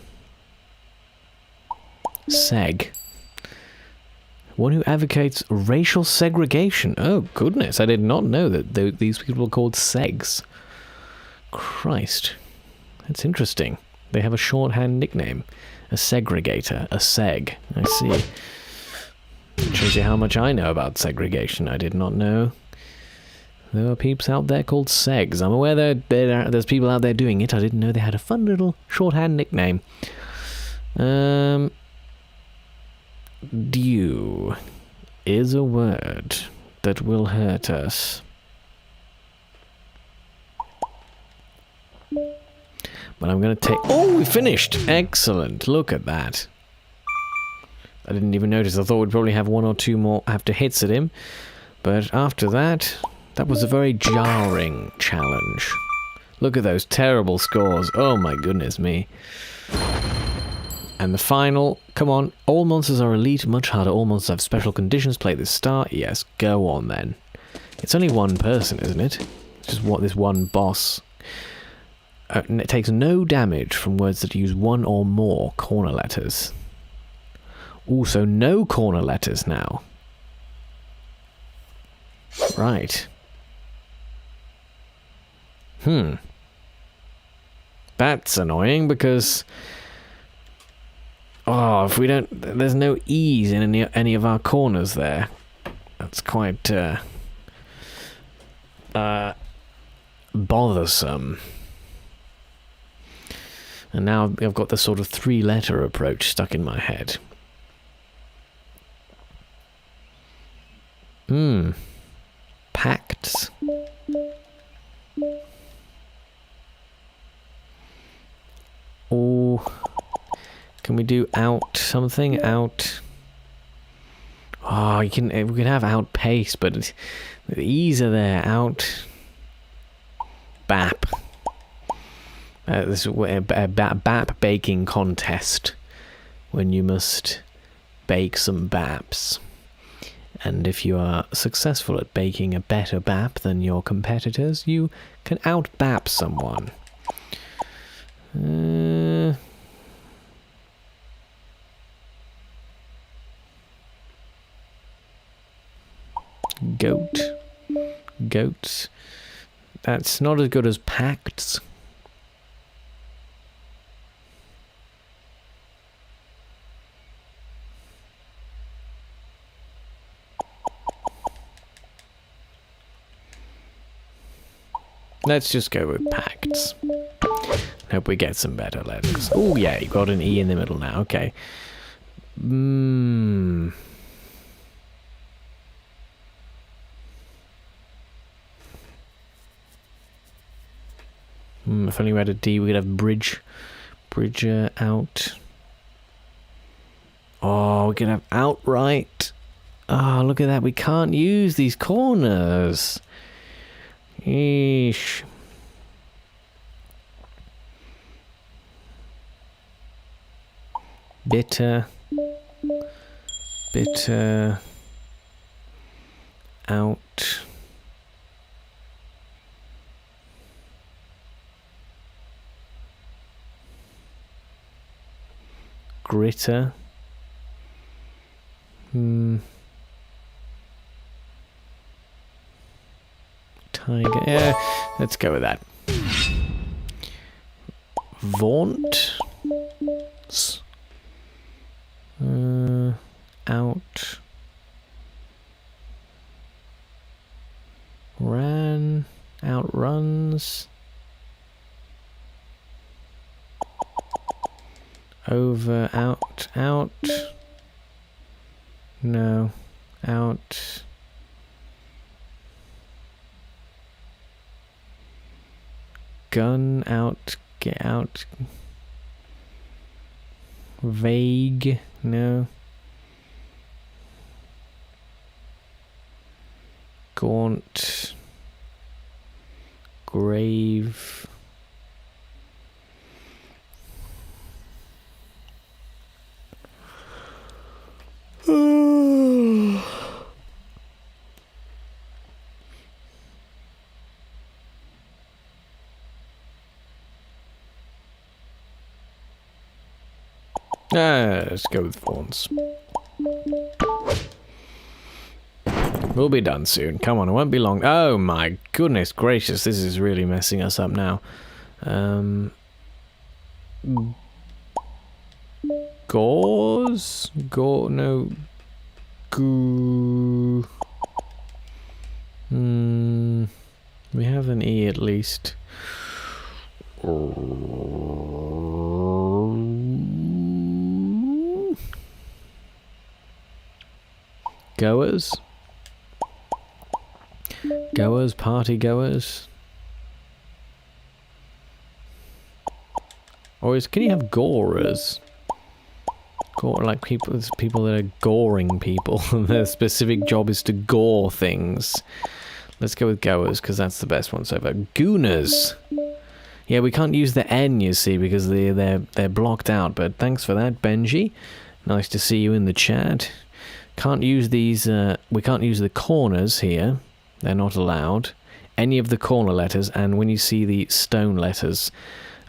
One who advocates racial segregation. Oh, goodness. I did not know that these people were called segs. Christ. That's interesting. They have a shorthand nickname. A segregator. A seg. I see. It shows you how much I know about segregation. I did not know there are peeps out there called segs. I'm aware there's people out there doing it. I didn't know they had a fun little shorthand nickname. Dew is a word that will hurt us. But I'm going to take... Oh, we finished! Excellent. Look at that. I didn't even notice. I thought we'd probably have 1 or 2 more after hits at him. But after that, that was a very jarring challenge. Look at those terrible scores. Oh my goodness me. And the final, come on. All monsters are elite, much harder. All monsters have special conditions. Play this star. Yes, go on then. It's only 1 person, isn't it? It's just what this one boss... it takes no damage from words that use 1 or more corner letters. Also, no corner letters now. Right. That's annoying because... Oh, if we don't... There's no E's in any of our corners there. That's quite... bothersome. And now I've got the sort of 3-letter approach stuck in my head. Pacts. Or can we do out something? Out. Oh, we can have outpace, but the E's are there. Out. Bap. This is a bap baking contest when you must bake some baps. And if you are successful at baking a better bap than your competitors, you can out-bap someone. Goats. That's not as good as pacts. Let's just go with pacts. Hope we get some better letters. Oh yeah, you got an E in the middle now. Okay. If only we had a D, we could have bridge out. Oh, we could have outright. Oh, look at that. We can't use these corners. Eesh. Bitter. Out. Gritter. Tiger. Yeah, let's go with that. Vaunt. Out. Ran. Outruns. Over. Out. No. Out. Gun. Out. Get out. Vague. No. Gaunt. Grave. Let's go with fawns. We'll be done soon. Come on, it won't be long. Oh my goodness gracious, this is really messing us up now. Gauze? No. Goo. We have an E at least. Goers? Goers, party goers? Or can you have gorers? Like people that are goring people. Their specific job is to gore things. Let's go with goers, because that's the best one so far. Gooners! Yeah, we can't use the N, you see, because they're blocked out, but thanks for that, Benji. Nice to see you in the chat. Can't use these, we can't use the corners here. They're not allowed. Any of the corner letters, and when you see the stone letters,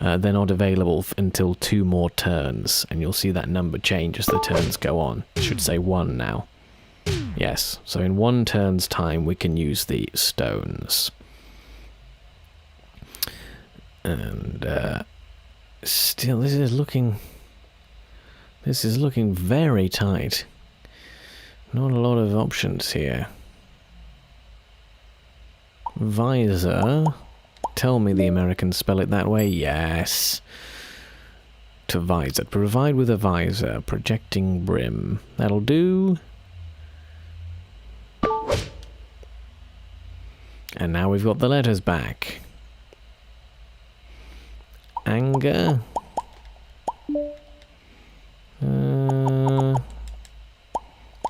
they're not available until 2 more turns, and you'll see that number change as the turns go on. It should say 1 now. Yes, so in 1 turn's time we can use the stones. And still, this is looking very tight. Not a lot of options here. Visor. Tell me the Americans spell it that way. Yes. To visor. Provide with a visor. Projecting brim. That'll do. And now we've got the letters back. Anger.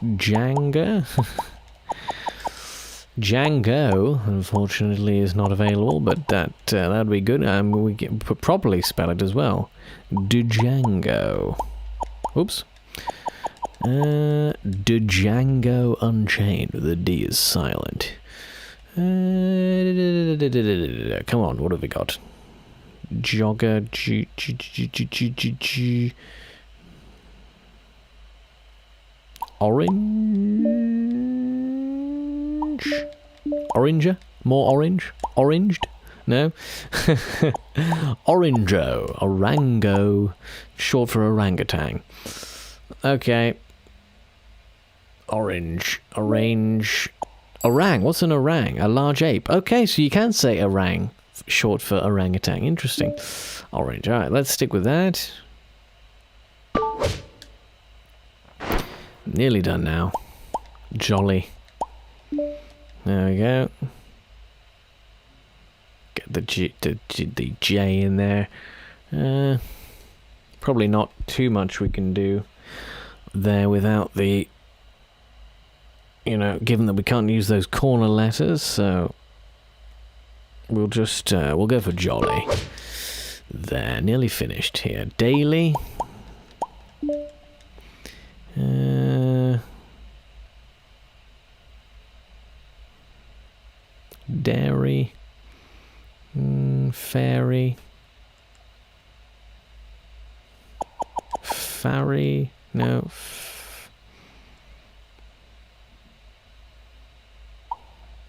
Janga. Django, unfortunately, is not available, but that'd be good. We can properly spell it as well. Django. Oops. Django Unchained. The D is silent. Come on, what have we got? Jogger. Orange? Oranger? More orange? Oranged? No? Orango. Orango. Short for orangutan. Okay. Orange. Orange. Orang. What's an orang? A large ape. Okay, so you can say orang. short for orangutan. Interesting. Orange. All right, let's stick with that. Nearly done now. Jolly. There we go. Get the J in there. Probably not too much we can do there without the, given that we can't use those corner letters, so we'll just, we'll go for jolly. There, nearly finished here. Daily. Dairy. Fairy. Farry. No.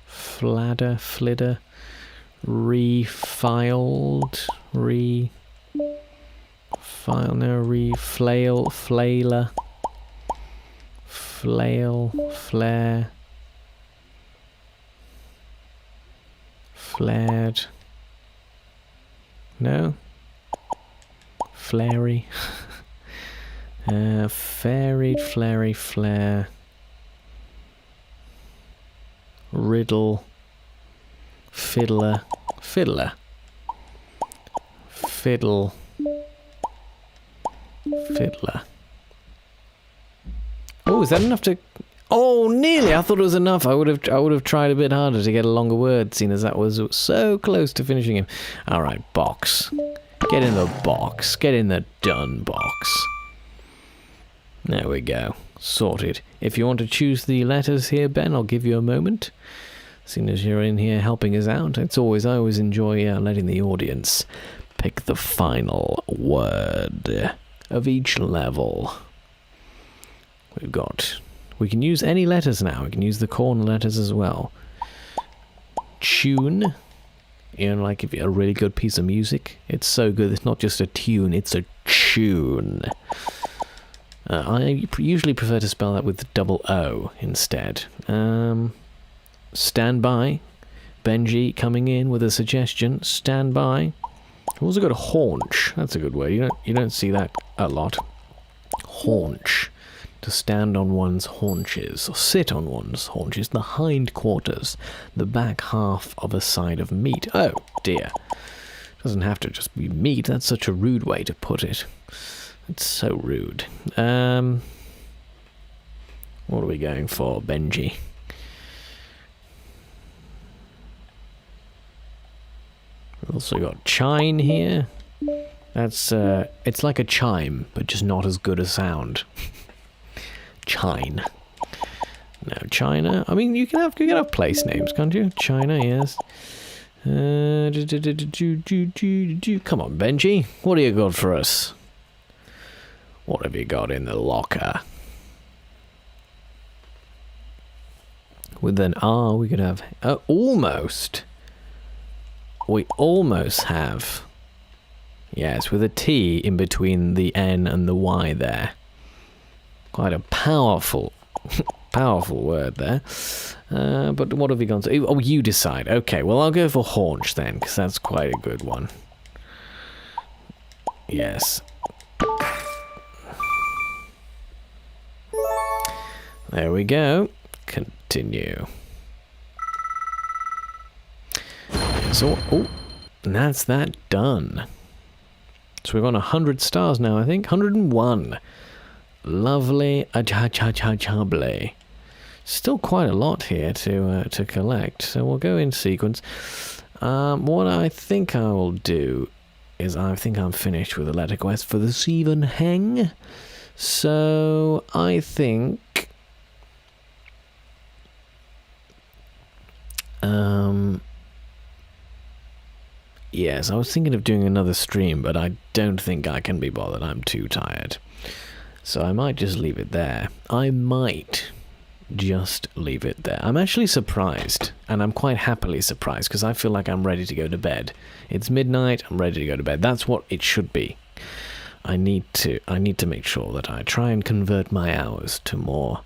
Fladder. Flidder. Refiled. File. No. Reflail. Flailer. Flail. Flare. Flared. No. Flary. Fairy, flary, flare. Riddle. Fiddler. Fiddler. Fiddle. Fiddler. Oh, is that enough to... Oh, nearly! I thought it was enough. I would have tried a bit harder to get a longer word, seeing as that was so close to finishing him. Alright, box. Get in the box. Get in the done box. There we go. Sorted. If you want to choose the letters here, Ben, I'll give you a moment. Seeing as you're in here helping us out, I always enjoy letting the audience pick the final word of each level. We can use any letters now. We can use the corner letters as well. Tune. Like if a really good piece of music. It's so good. It's not just a tune. It's a tune. I usually prefer to spell that with double O instead. Stand by. Benji coming in with a suggestion. Stand by. I've also got a haunch. That's a good word. You don't see that a lot. Haunch. To stand on one's haunches, or sit on one's haunches, the hindquarters, the back half of a side of meat. Oh, dear. Doesn't have to just be meat, that's such a rude way to put it. It's so rude. What are we going for, Benji? We've also got chine here. That's, it's like a chime, but just not as good a sound. Chine. No, China. I mean, you can have place names, can't you? China, yes. Come on, Benji. What do you got for us? What have you got in the locker? With an R, we could have... almost. We almost have... Yes, with a T in between the N and the Y there. Quite a powerful word there. But what have you gone to? Oh, you decide. Okay, well, I'll go for haunch then, because that's quite a good one. Yes. There we go. Continue. So, and that's that done. So we've got 100 stars now, I think. 101. Lovely, ajably. Still quite a lot here to collect, so we'll go in sequence. What I think I will do is I think I'm finished with the letter quest for this evening. So I think yes, I was thinking of doing another stream, but I don't think I can be bothered. I'm too tired. So I might just leave it there. I'm actually surprised, and I'm quite happily surprised, because I feel like I'm ready to go to bed. It's midnight, I'm ready to go to bed. That's what it should be. I need to make sure that I try and convert my hours to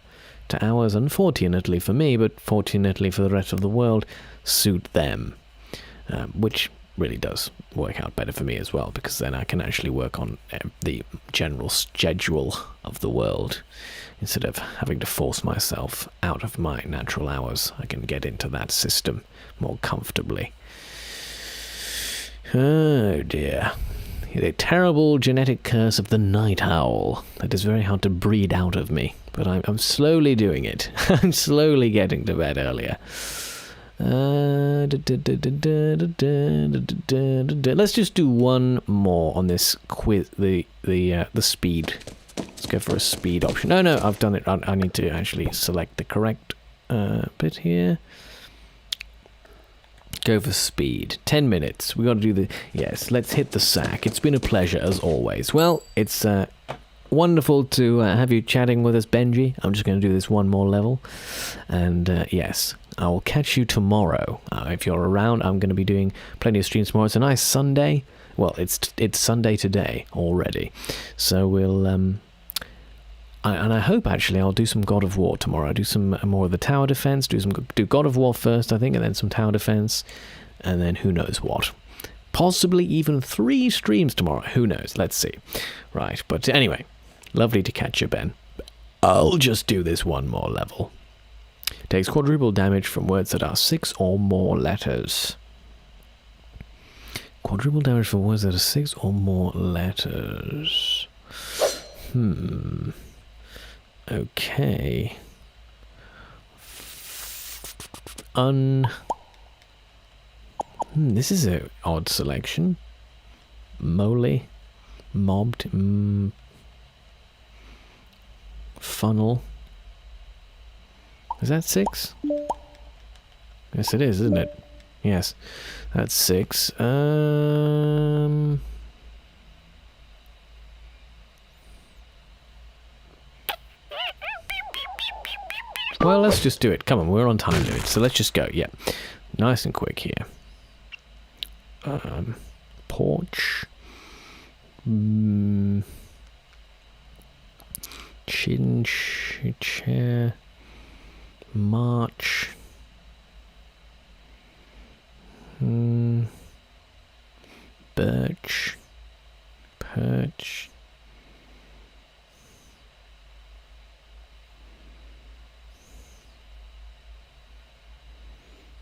hours, unfortunately for me, but fortunately for the rest of the world, suit them. Which really does work out better for me as well, because then I can actually work on the general schedule of the world instead of having to force myself out of my natural hours. I can get into that system more comfortably. Oh dear. The terrible genetic curse of the night owl. That is very hard to breed out of me, but I'm slowly doing it. I'm slowly getting to bed earlier. Let's just do one more on this quiz, the speed. Let's go for a speed option. No, I've done it. I need to actually select the correct bit here. Go for speed. 10 minutes. We got to do the... Yes, let's hit the sack. It's been a pleasure, as always. Well, it's wonderful to have you chatting with us, Benji. I'm just going to do this one more level. And, yes, I will catch you tomorrow. If you're around, I'm going to be doing plenty of streams tomorrow. It's a nice Sunday. Well, it's Sunday today already. So we'll... and I hope, actually, I'll do some God of War tomorrow. I'll do some more of the tower defense, do God of War first, I think, and then some tower defense, and then who knows what. Possibly even 3 streams tomorrow. Who knows? Let's see. Right, but anyway, lovely to catch you, Ben. I'll just do this one more level. Takes quadruple damage from words that are 6 or more letters. Quadruple damage from words that are 6 or more letters. Okay. This is an odd selection. Moly. Mobbed. Funnel. Is that 6? Yes, it is, isn't it? Yes. That's 6. Well, let's just do it. Come on, we're on time limit, so let's just go. Yeah, nice and quick here. Porch. Chair. March. Birch. Perch.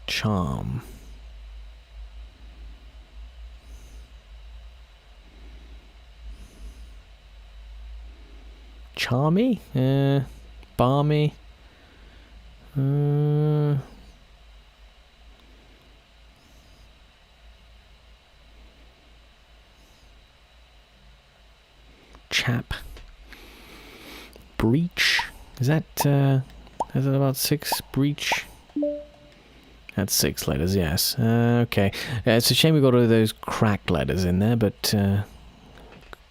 Charm. Charmy? Balmy? Chap. Breach? Is that about 6? Breach? That's 6 letters, yes. Okay. It's a shame we got all those cracked letters in there, but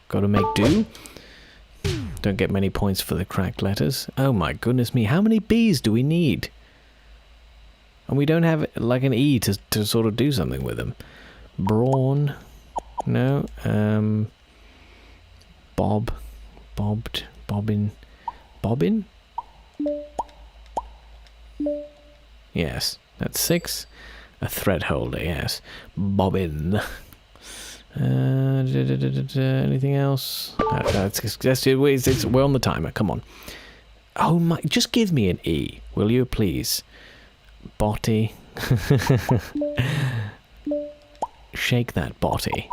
got to make do. Don't get many points for the cracked letters. Oh my goodness me, how many B's do we need? And we don't have like an E to sort of do something with them. Brawn. No. Bob. Bobbed. Bobbin. Bobbin? Yes. That's 6. A thread holder, yes. Bobbin. Anything else? We're on the timer. Come on. Oh my! Just give me an E, will you, please? Botty. Shake that botty.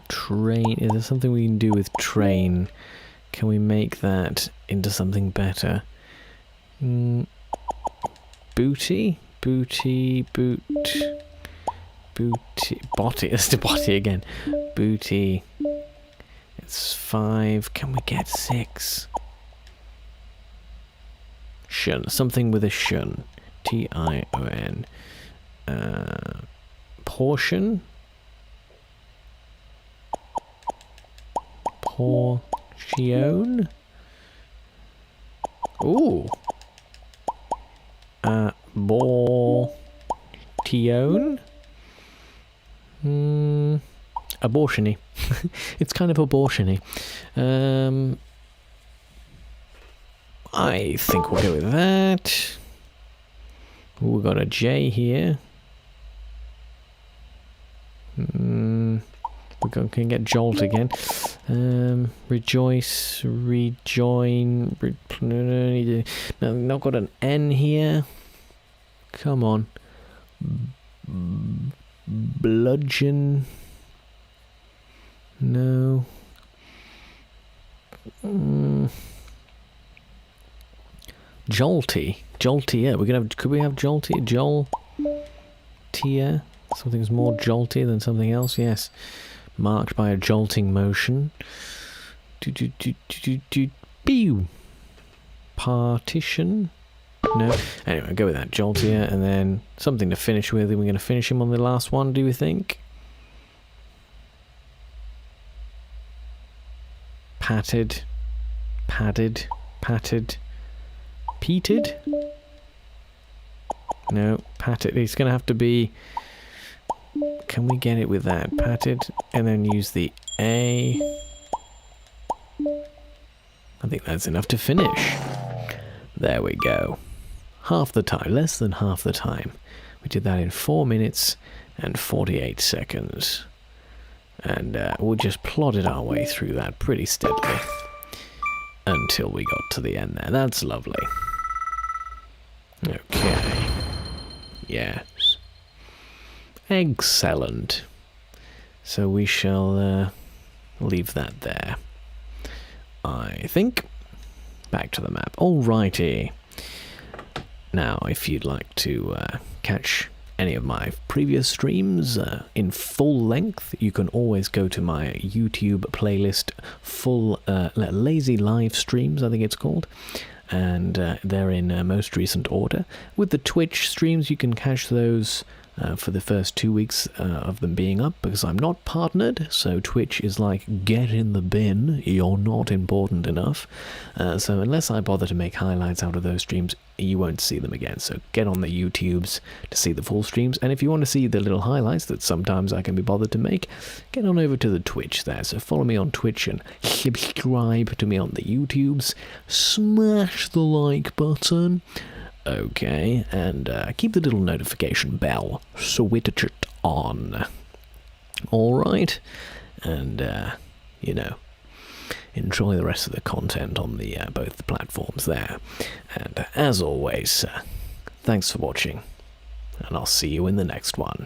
Train. Is there something we can do with train? Can we make that into something better? Booty? Booty. Botty. That's the botty again. Booty. It's 5. Can we get 6? Shun. Something with a shun. Tion. Portion? Portion? Ooh. Abortion? Abortion-y. It's kind of abortion-y. I think we'll go with that. Ooh, we've got a J here. Can get Jolt again. Rejoice, rejoin. No, not got an N here. Come on. Bludgeon. No. Jolty. Jolty, yeah. Could we have Jolty? Joltia? Something's more jolty than something else, yes. Marked by a jolting motion. Pew! Partition? No. Anyway, go with that. Joltia, and then something to finish with. Are we going to finish him on the last one, do you think? Patted. Padded. Patted. Peated? No. Patted. It's going to have to be... Can we get it with that? Patted, and then use the A. I think that's enough to finish. There we go. Half the time, less than half the time. We did that in 4 minutes and 48 seconds. And we just plodded our way through that pretty steadily until we got to the end there. That's lovely. Okay. Yes. Excellent. So we shall leave that there, I think. Back to the map. Alrighty. Now, if you'd like to catch any of my previous streams in full length, you can always go to my YouTube playlist, full lazy live streams, I think it's called. And they're in most recent order. With the Twitch streams, you can catch those for the first 2 weeks of them being up, because I'm not partnered, so Twitch is like, get in the bin, you're not important enough. So unless I bother to make highlights out of those streams, you won't see them again. So get on the YouTubes to see the full streams, and if you want to see the little highlights that sometimes I can be bothered to make, get on over to the Twitch there. So follow me on Twitch and subscribe to me on the YouTubes. Smash the like button. Okay, and keep the little notification bell switched on. Alright, and, enjoy the rest of the content on the both the platforms there. And as always, thanks for watching, and I'll see you in the next one.